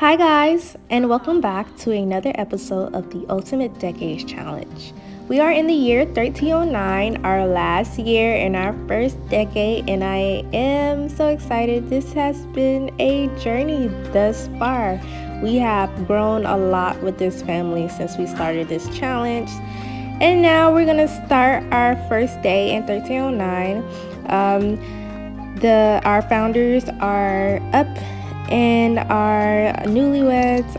Hi guys, and welcome back to another episode of the Ultimate Decades Challenge. We are in the year 1309, our last year in our first decade, and I am so excited. This has been a journey thus far. We have grown a lot with this family since we started this challenge. And now we're gonna start our first day in 1309. Our founders are up, and our newlyweds,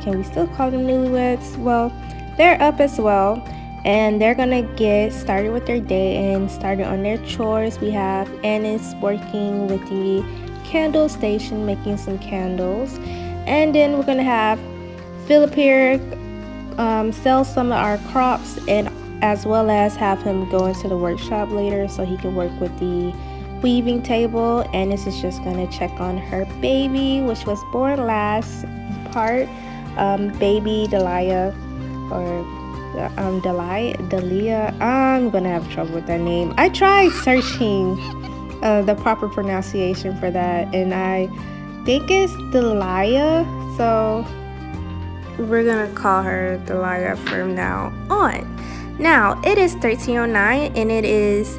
can we still call them newlyweds? Well, they're up as well, and they're gonna get started with their day and started on their chores. We have Annis working with the candle station, making some candles, and then we're gonna have Philip here sell some of our crops, and as well as have him go into the workshop later so he can work with the weaving table. And this is just gonna check on her baby, which was born last part, baby Delia, or Delia. I'm gonna have trouble with that name. I tried searching the proper pronunciation for that, and I think it's Delia, so we're gonna call her Delia from now on. Now it is 1309, and it is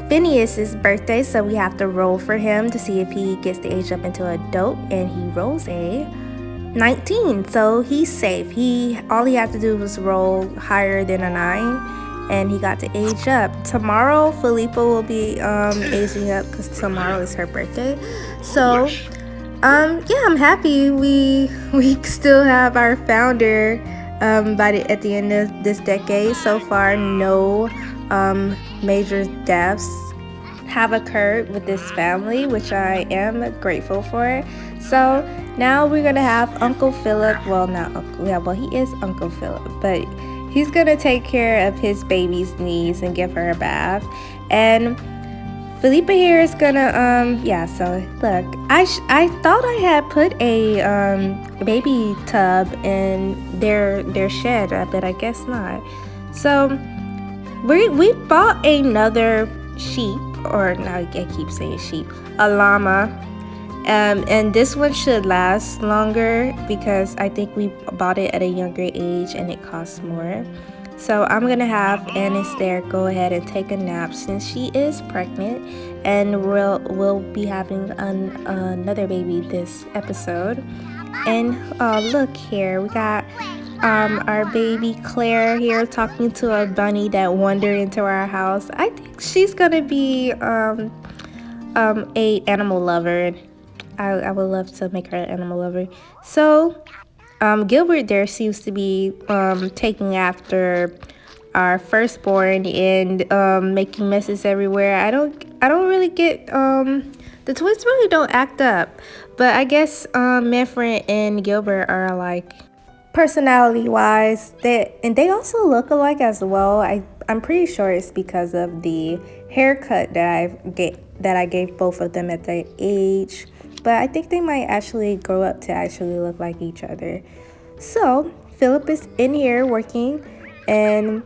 Phineas's birthday, so we have to roll for him to see if he gets to age up into adult, and he rolls a 19, so he's safe. All he had to do was roll higher than a 9, and he got to age up. Tomorrow Philippa will be aging up because tomorrow is her birthday. So yeah, I'm happy we still have our founder at the end of this decade. So far, no major deaths have occurred with this family, which I am grateful for. So now we're gonna have Uncle Philip. Well, not Uncle. Yeah, well, he is Uncle Philip, but he's gonna take care of his baby's needs and give her a bath. And Philippa here is gonna yeah. So look, I thought I had put a baby tub in their shed, but I guess not. So we bought another sheep, or now I keep saying sheep, a llama, and this one should last longer because I think we bought it at a younger age and it costs more. So I'm gonna have Annis there go ahead and take a nap since she is pregnant, and we'll be having another baby this episode. And look here, we got our baby Claire here talking to a bunny that wandered into our house. I think she's gonna be a animal lover. I would love to make her an animal lover. So Gilbert there seems to be taking after our firstborn and making messes everywhere. I don't really get the twins really don't act up, but I guess Manfred and Gilbert are like, personality wise, they also look alike as well. I'm pretty sure it's because of the haircut that I gave both of them at their age, but I think they might actually grow up to actually look like each other. So Philip is in here working, and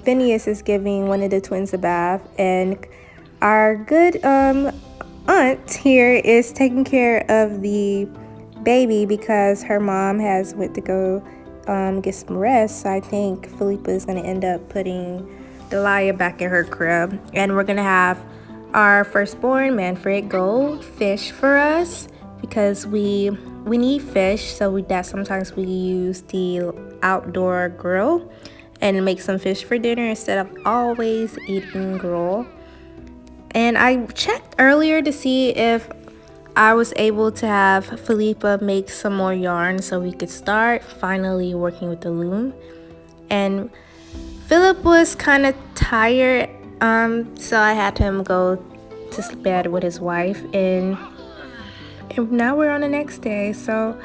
Phineas is giving one of the twins a bath, and our good aunt here is taking care of the baby because her mom has went to go get some rest. So I think Philippa is going to end up putting Delia back in her crib, and we're going to have our firstborn Manfred go fish for us because we need fish, so that sometimes we use the outdoor grill and make some fish for dinner instead of always eating grill. And I checked earlier to see if I was able to have Philippa make some more yarn so we could start finally working with the loom. And Philip was kind of tired, so I had him go to bed with his wife, and now we're on the next day. So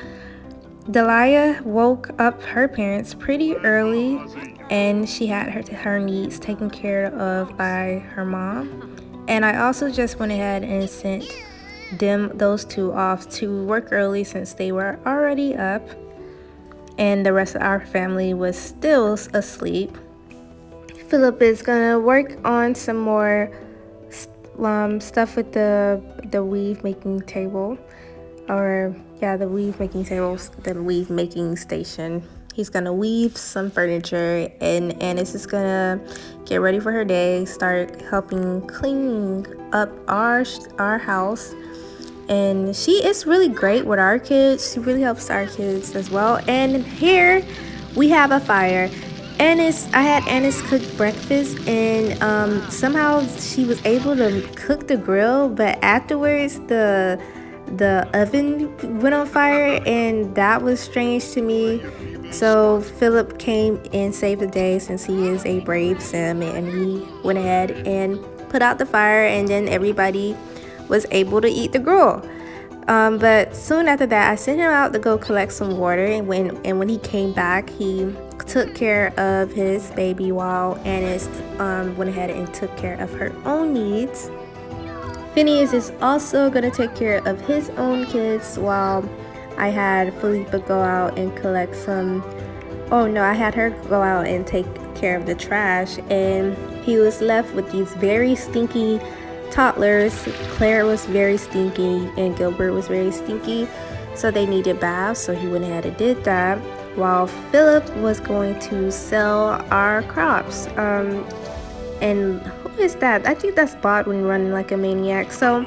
Delia woke up her parents pretty early, and she had her needs taken care of by her mom. And I also just went ahead and sent those two off to work early since they were already up, and the rest of our family was still asleep. Philip is gonna work on some more stuff with the weave making table. or yeah, the weave making tables, the weave making station. He's gonna weave some furniture, and Annis is gonna get ready for her day, start helping cleaning up our house. And she is really great with our kids. She really helps our kids as well. And here we have a fire. I had Annis cook breakfast, and somehow she was able to cook the grill, but afterwards the oven went on fire, and that was strange to me. So Philip came and saved the day, since he is a brave sim, and he went ahead and put out the fire, and then everybody was able to eat the gruel. But soon after that, I sent him out to go collect some water, and when he came back, he took care of his baby while Annis went ahead and took care of her own needs. Phineas is also going to take care of his own kids while I had Philippa go out and collect some. Oh no, I had her go out and take care of the trash, and he was left with these very stinky toddlers. Claire was very stinky and Gilbert was very stinky, so they needed baths, so he went ahead and did that while Philip was going to sell our crops. And who is that? I think that's Bodwin running like a maniac. So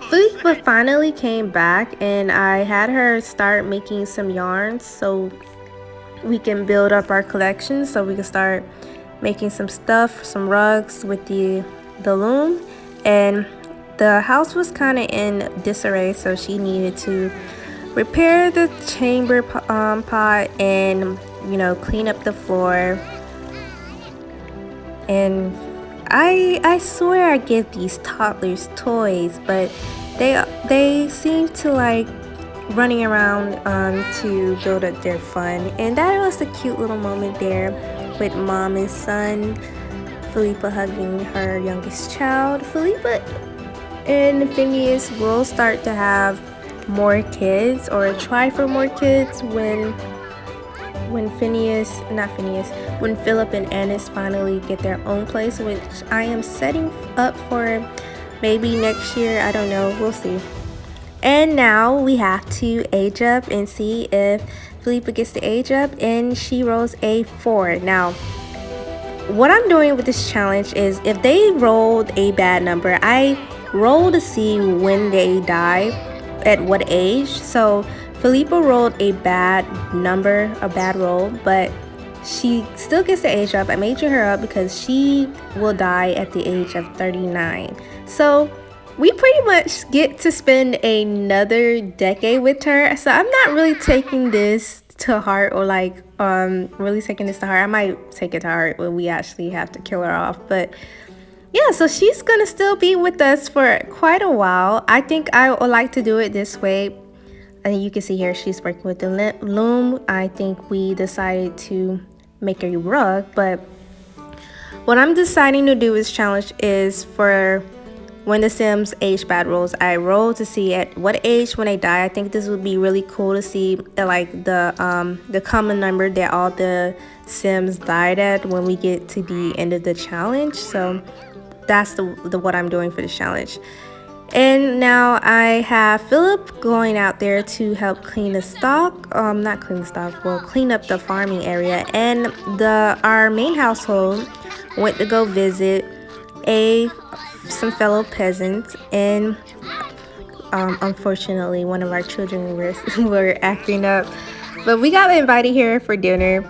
Philippa finally came back, and I had her start making some yarns so we can build up our collection, so we can start making some stuff, some rugs with the loom. And the house was kind of in disarray, so she needed to repair the chamber pot and, you know, clean up the floor. And I swear I give these toddlers toys, but they seem to like running around to build up their fun. And that was a cute little moment there with mom and son, Philippa hugging her youngest child. Philippa and Phineas will start to have more kids, or try for more kids, when Philip and Annis finally get their own place, which I am setting up for maybe next year. I don't know, we'll see. And now we have to age up and see if Philippa gets to age up, and she rolls a 4. Now, what I'm doing with this challenge is, if they rolled a bad number, I roll to see when they die, at what age. So Philippa rolled a bad number, a bad roll, but she still gets to age up. I major her up because she will die at the age of 39. So we pretty much get to spend another decade with her. So I'm not really taking this to heart, or like really taking this to heart. I might take it to heart when we actually have to kill her off, but yeah, so she's gonna still be with us for quite a while. I think I would like to do it this way. And you can see here she's working with the loom. I think we decided to make a rug, but what I'm deciding to do this challenge is, for when the Sims age bad rolls, I roll to see at what age when they die. I think this would be really cool to see like the common number that all the Sims died at when we get to the end of the challenge. So that's the what I'm doing for the challenge. And now I have Philip going out there to help clean the stock, not clean the stock, well, clean up the farming area. And our main household went to go visit some fellow peasants, and unfortunately one of our children were acting up, but we got invited here for dinner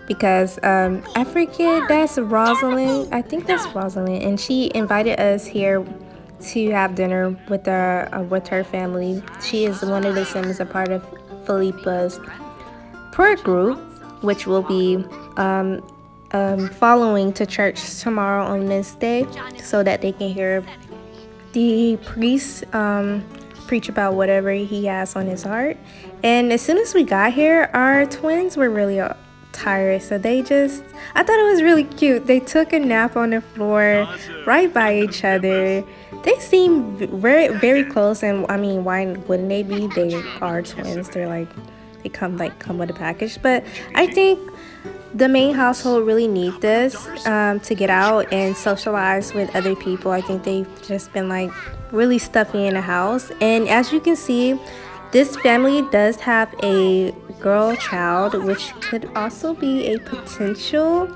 because I forget, that's Rosalind, I think that's Rosalind, and she invited us here to have dinner with her family. She is one of the Sims, a part of Philippa's prayer group, which will be following to church tomorrow on Wednesday, so that they can hear the priest preach about whatever he has on his heart. And as soon as we got here, our twins were really tired, so I thought it was really cute. They took a nap on the floor right by each other. They seem very, very close, and I mean, why wouldn't they be? They are twins. They come with a package. But I think the main household really need this to get out and socialize with other people. I think they've just been like really stuffy in the house. And as you can see, This family does have a girl child, which could also be a potential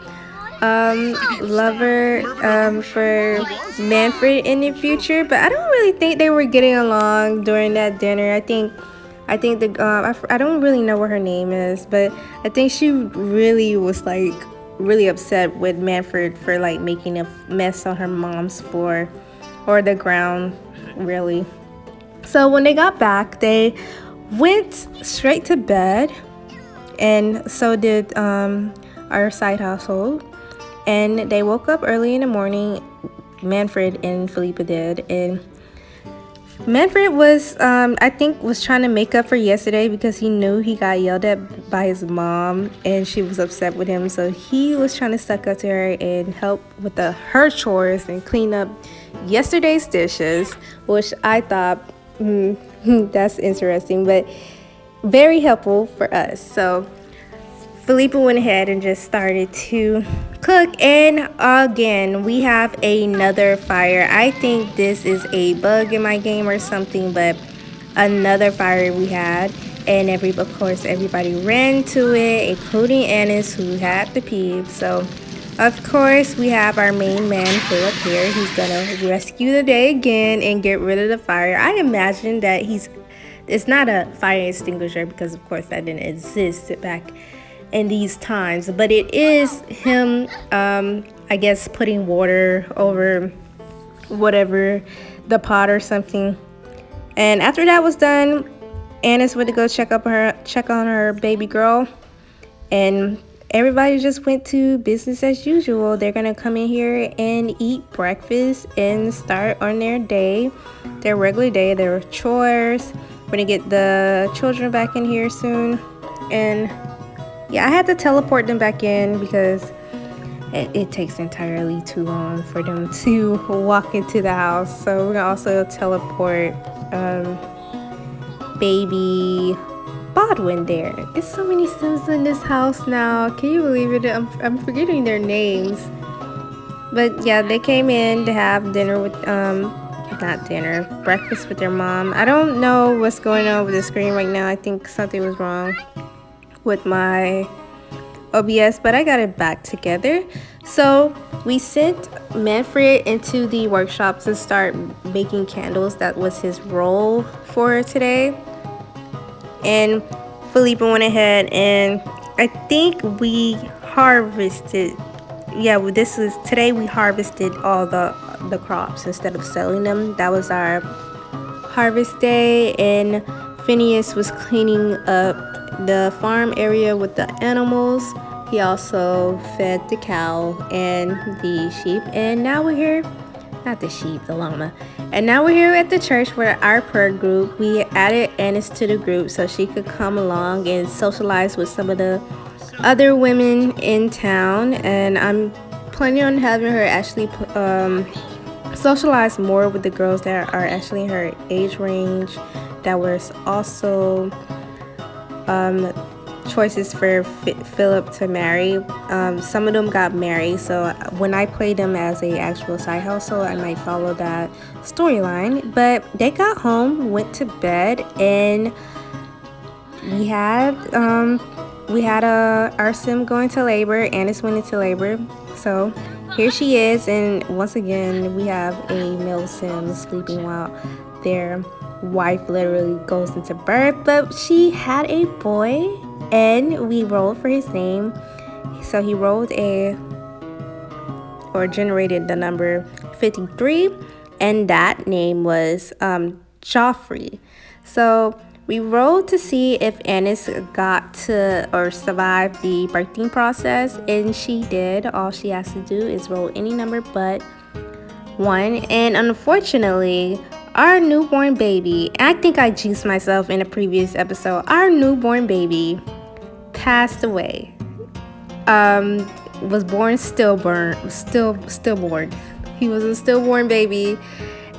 lover for Manfred in the future. But I don't really think they were getting along during that dinner. I think the I don't really know what her name is, but I think she really was like really upset with Manfred for like making a mess on her mom's floor or the ground, really. So when they got back, they went straight to bed, and so did our side household. And they woke up early in the morning. Manfred and Felipe did, and Manfred was, I think, was trying to make up for yesterday because he knew he got yelled at by his mom and she was upset with him. So he was trying to suck up to her and help with her chores and clean up yesterday's dishes, which I thought, that's interesting, but very helpful for us. So Felipe went ahead and just started to cook, and again we have another fire. I think this is a bug in my game or something, but another fire we had, and of course everybody ran to it, including Annis, who had the peeps. So of course we have our main man Philip here. He's gonna rescue the day again and get rid of the fire. I imagine that it's not a fire extinguisher because of course that didn't exist back in these times, but it is him, I guess, putting water over whatever, the pot or something. And after that was done, Annis went to go check on her baby girl, and everybody just went to business as usual. They're gonna come in here and eat breakfast and start on their day, their regular day, their chores. We're gonna get the children back in here soon, and yeah, I had to teleport them back in because it takes entirely too long for them to walk into the house. So we're gonna also teleport baby Bodwin there. There's so many Sims in this house now. Can you believe it? I'm forgetting their names. But yeah, they came in to have dinner with not dinner, breakfast with their mom. I don't know what's going on with the screen right now. I think something was wrong with my OBS, but I got it back together. So we sent Manfred into the workshop to start making candles. That was his role for today. And Felipe went ahead and I think we harvested, today we harvested all the crops instead of selling them. That was our harvest day, and Phineas was cleaning up the farm area with the animals. He also fed the cow and the sheep, and now we're here, not the sheep, the llama. And now we're here at the church with our prayer group. We added Annis to the group so she could come along and socialize with some of the other women in town, and I'm planning on having her actually socialize more with the girls that are actually in her age range. That was also choices for Philip to marry. Some of them got married, so when I play them as a actual side household, I might follow that storyline. But they got home, went to bed, and we had our sim going to labor. Annis went into labor, so here she is. And once again, we have a male sim sleeping while their wife literally goes into birth. But she had a boy, and we rolled for his name. So he rolled generated the number 53, and that name was Joffrey. So we rolled to see if Annis got to or survived the birthing process, and she did. All she has to do is roll any number but 1. And unfortunately, our newborn baby, I think I jinxed myself in a previous episode, our newborn baby passed away. Was born stillborn. He was a stillborn baby,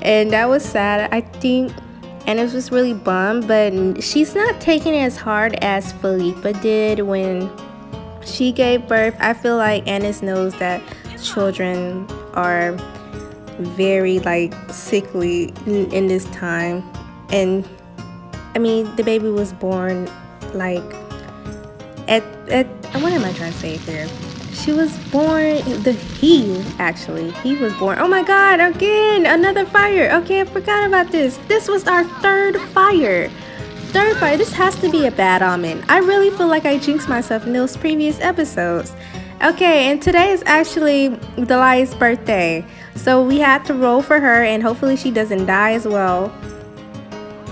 and that was sad. I think Annis was really bummed, but she's not taking it as hard as Felipe did when she gave birth. I feel like Annis knows that children are very sickly in this time, and I mean, the baby was born like at what am I trying to say here? She was born, he was born. Oh my god, again, another fire. Okay, I forgot about this. This was our third fire. This has to be a bad omen. I really feel like I jinxed myself in those previous episodes. Okay, and today is actually Delia's birthday. So we had to roll for her, and hopefully she doesn't die as well.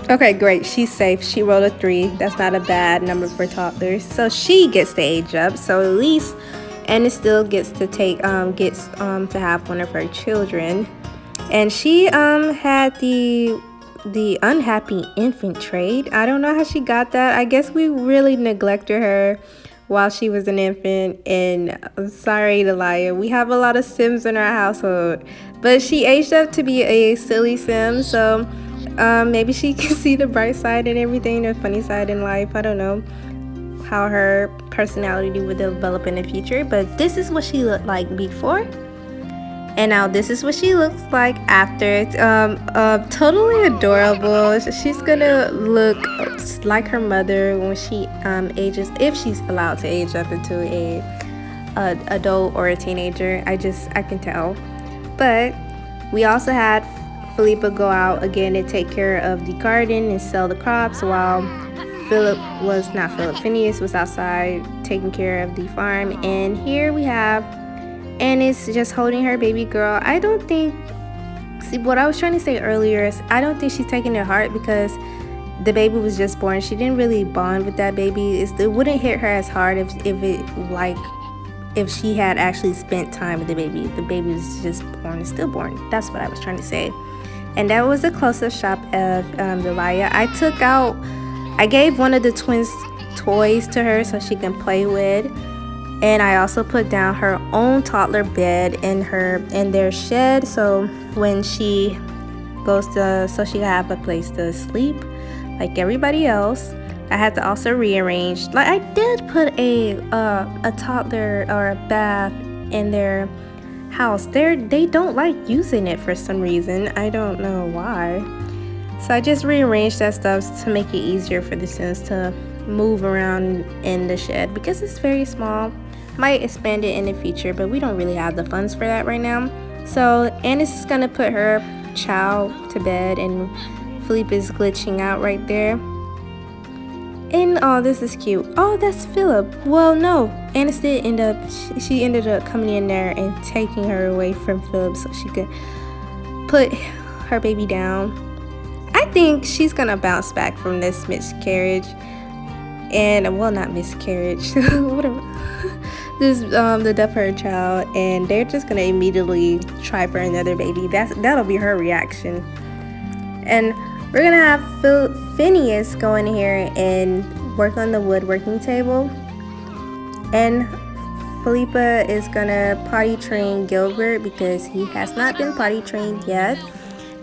Okay, great. She's safe. She rolled a 3. That's not a bad number for toddlers. So she gets to age up. So at least Anna still gets to to have one of her children. And she had the unhappy infant trait. I don't know how she got that. I guess we really neglected her while she was an infant. And I'm sorry, Delia, we have a lot of Sims in our household, but she aged up to be a silly Sim. So maybe she can see the bright side and everything, the funny side in life. I don't know how her personality would develop in the future, but this is what she looked like before, and now this is what she looks like after. Totally adorable. She's gonna look like her mother when she ages, if she's allowed to age up into a adult or a teenager. I can tell. But we also had Philippa go out again and take care of the garden and sell the crops, while Phineas was outside taking care of the farm. And here we have Annis just holding her baby girl. See, what I was trying to say earlier is I don't think she's taking it hard because the baby was just born. She didn't really bond with that baby. It wouldn't hit her as hard if she had actually spent time with the baby. The baby was just born, stillborn. That's what I was trying to say. And that was a close-up shot of Delia. I gave one of the twins toys to her so she can play with. And I also put down her own toddler bed in their shed, so when she so she have a place to sleep like everybody else. I had to also rearrange. Like, I did put a toddler or a bath in their house. They don't like using it for some reason. I don't know why. So I just rearranged that stuff to make it easier for the Sims to move around in the shed because it's very small. Might expand it in the future, but we don't really have the funds for that right now. So Annis is gonna put her child to bed, and Philippe is glitching out right there. And oh, this is cute. Oh, that's Philip. Well, no, Annis did end up. She ended up coming in there and taking her away from Philip so she could put her baby down. I think she's gonna bounce back from this miscarriage, and well, not miscarriage. Whatever. The death of her child, and they're just gonna immediately try for another baby. That'll be her reaction. And we're gonna have Phineas go in here and work on the woodworking table, and Philippa is gonna potty train Gilbert because he has not been potty trained yet,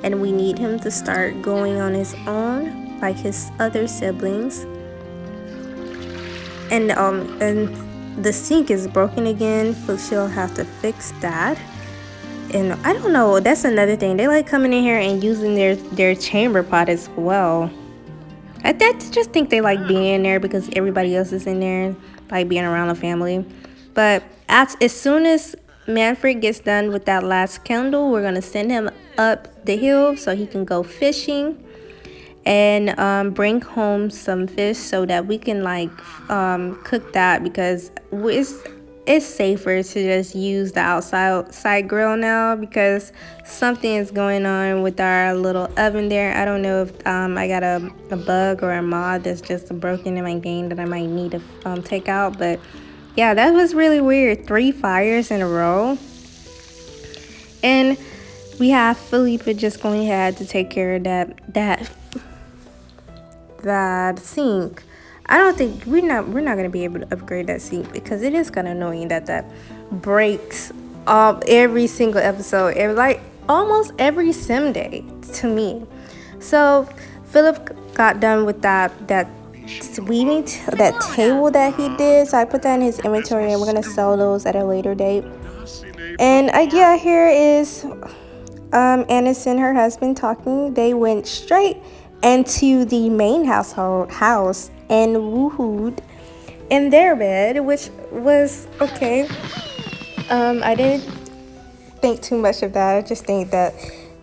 and we need him to start going on his own like his other siblings. And the sink is broken again, so she'll have to fix that. And I don't know, that's another thing. They like coming in here and using their chamber pot as well. I just think they like being in there because everybody else is in there, like being around the family. But as soon as Manfred gets done with that last candle, we're gonna send him up the hill so he can go fishing and bring home some fish so that we can like cook that, because it's safer to just use the outside grill now because something is going on with our little oven there. I don't know if I got a bug or a mod that's just broken in my game that I might need to take out. But yeah, that was really weird. 3 fires in a row. And we have Philippa just going ahead to take care of that sink. I don't think we're not gonna be able to upgrade that sink because it is kind of annoying that breaks every single episode, like almost every sim day to me. So Philip got done with that table that he did, so I put that in his inventory, and we're gonna sell those at a later date. And yeah, here is Annis and her husband talking. They went straight into the main house and woohooed in their bed, which was okay. I didn't think too much of that. I just think that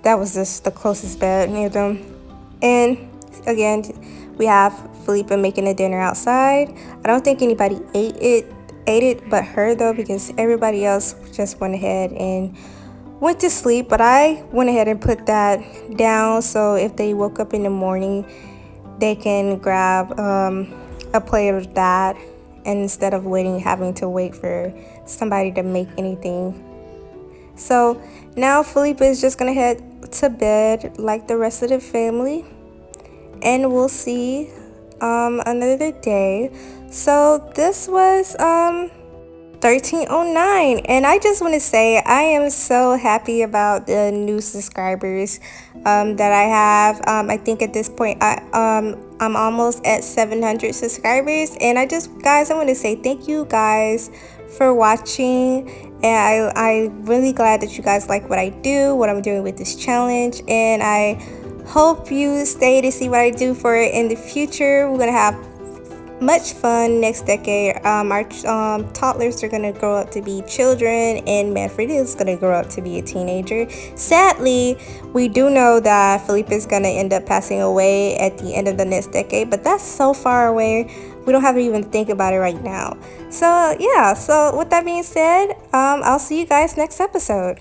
that was just the closest bed near them. And again, we have Felipe making a dinner outside. I don't think anybody ate it but her though, because everybody else just went ahead and went to sleep. But I went ahead and put that down so if they woke up in the morning, they can grab a plate of that, and instead of having to wait for somebody to make anything. So now Felipe is just gonna head to bed like the rest of the family, and we'll see another day. So this was 1309, and I just want to say I am so happy about the new subscribers that I have. I think at this point I'm almost at 700 subscribers, and I want to say thank you guys for watching, and I'm really glad that you guys like what I do, what I'm doing with this challenge, and I hope you stay to see what I do for it in the future. We're gonna have much fun next decade. Our toddlers are gonna grow up to be children, and Manfred is gonna grow up to be a teenager. Sadly, we do know that Felipe is gonna end up passing away at the end of the next decade, but that's so far away. We don't have to even think about it right now. So yeah, so with that being said, I'll see you guys next episode.